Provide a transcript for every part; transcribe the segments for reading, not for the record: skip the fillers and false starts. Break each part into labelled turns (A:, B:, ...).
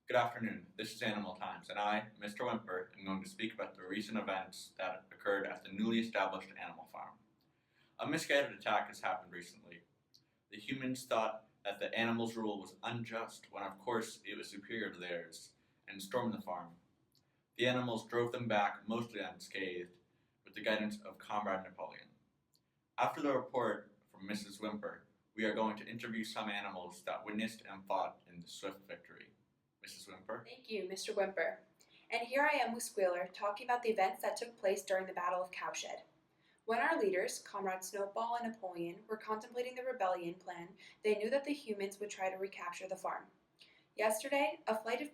A: Good afternoon. This is Animal Times, and I, Mr. Whymper, am going to speak about the recent events that occurred at the newly established animal farm. A misguided attack has happened recently. The humans thought that the animals' rule was unjust when, of course, it was superior to theirs, and stormed the farm. The animals drove them back mostly unscathed, with the guidance of Comrade Napoleon. After the report from Mrs. Whymper, we are going to interview some animals that witnessed and fought in the swift victory. Mrs. Whymper?
B: Thank you, Mr. Whymper. And here I am with Squealer talking about the events that took place during the Battle of Cowshed. When our leaders, Comrade Snowball and Napoleon, were contemplating the rebellion plan, they knew that the humans would try to recapture the farm. Yesterday, a flight of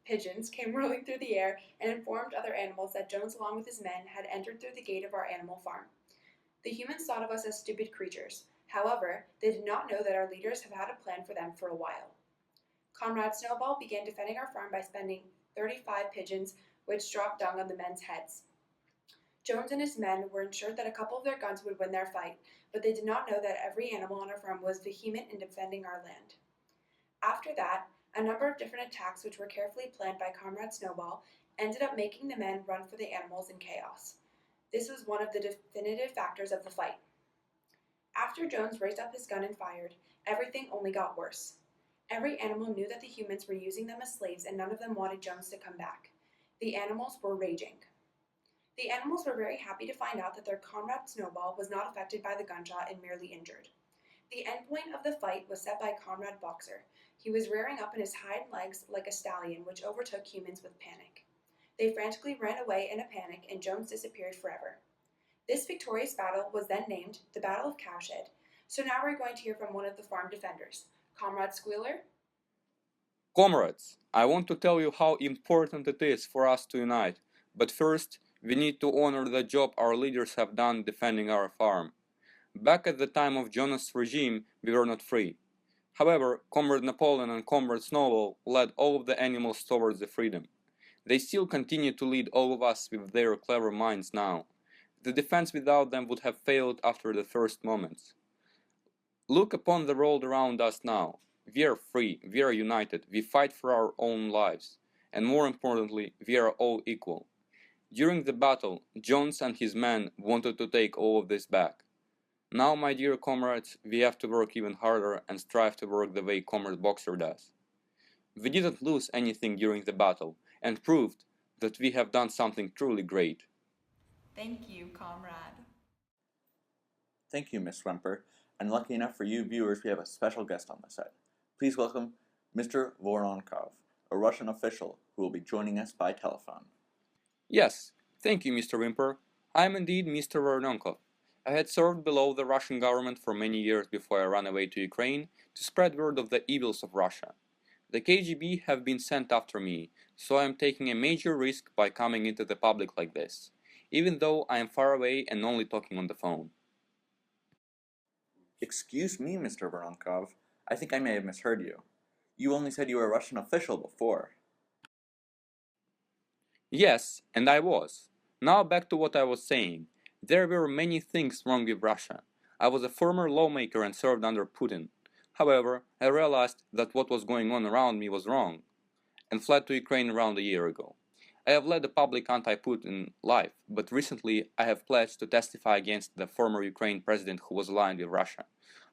B: pigeons came whirling through the air and informed other animals that Jones, along with his men, had entered through the gate of our animal farm. The humans thought of us as stupid creatures. However, they did not know that our leaders have had a plan for them for a while. Comrade Snowball began defending our farm by spending 35 pigeons, which dropped dung on the men's heads. Jones and his men were ensured that a couple of their guns would win their fight, but they did not know that every animal on our farm was vehement in defending our land. After that, a number of different attacks, which were carefully planned by Comrade Snowball, ended up making the men run for the animals in chaos. This was one of the definitive factors of the fight. After Jones raised up his gun and fired, everything only got worse. Every animal knew that the humans were using them as slaves, and none of them wanted Jones to come back. The animals were raging. The animals were very happy to find out that their comrade Snowball was not affected by the gunshot and merely injured. The endpoint of the fight was set by Comrade Boxer. He was rearing up in his hind legs like a stallion, which overtook humans with panic. They frantically ran away in a panic, and Jones disappeared forever. This victorious battle was then named the Battle of Cowshed. So now we're going to hear from one of the farm defenders, Comrade Squealer.
C: Comrades, I want to tell you how important it is for us to unite, but first, we need to honor the job our leaders have done defending our farm. Back at the time of Jonas' regime, we were not free. However, Comrade Napoleon and Comrade Snowball led all of the animals towards the freedom. They still continue to lead all of us with their clever minds now. The defense without them would have failed after the first moments. Look upon the world around us now. We are free, we are united, we fight for our own lives, and more importantly, we are all equal. During the battle, Jones and his men wanted to take all of this back. Now, my dear comrades, we have to work even harder and strive to work the way Comrade Boxer does. We didn't lose anything during the battle, and proved that we have done something truly great.
B: Thank you, comrade.
A: Thank you, Miss Whymper, and lucky enough for you viewers, we have a special guest on the set. Please welcome Mr. Voronkov, a Russian official who will be joining us by telephone.
C: Yes, thank you, Mr. Whymper. I am indeed Mr. Voronkov. I had served below the Russian government for many years before I ran away to Ukraine to spread word of the evils of Russia. The KGB have been sent after me, so I am taking a major risk by coming into the public like this, even though I am far away and only talking on the phone.
A: Excuse me, Mr. Voronkov. I think I may have misheard you. You only said you were a Russian official before.
C: Yes, and I was. Now back to what I was saying. There were many things wrong with Russia. I was a former lawmaker and served under Putin. However, I realized that what was going on around me was wrong, and fled to Ukraine around a year ago. I have led a public anti-Putin life, but recently I have pledged to testify against the former Ukraine president who was aligned with Russia.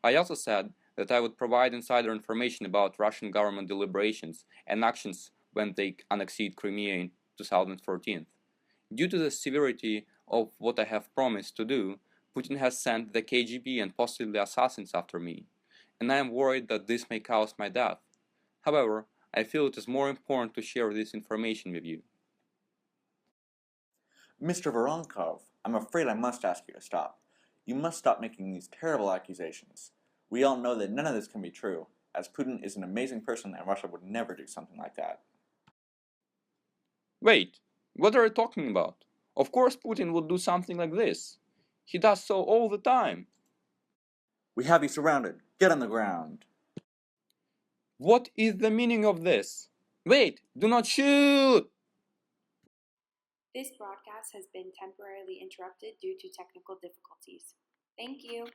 C: I also said that I would provide insider information about Russian government deliberations and actions when they annexed Crimea in 2014. Due to the severity of what I have promised to do, Putin has sent the KGB and possibly assassins after me, and I am worried that this may cause my death. However, I feel it is more important to share this information with you.
A: Mr. Voronkov, I'm afraid I must ask you to stop. You must stop making these terrible accusations. We all know that none of this can be true, as Putin is an amazing person and Russia would never do something like that.
C: Wait, what are you talking about? Of course Putin would do something like this. He does so all the time.
A: We have you surrounded. Get on the ground.
C: What is the meaning of this? Wait, do not shoot!
B: This broadcast has been temporarily interrupted due to technical difficulties. Thank you.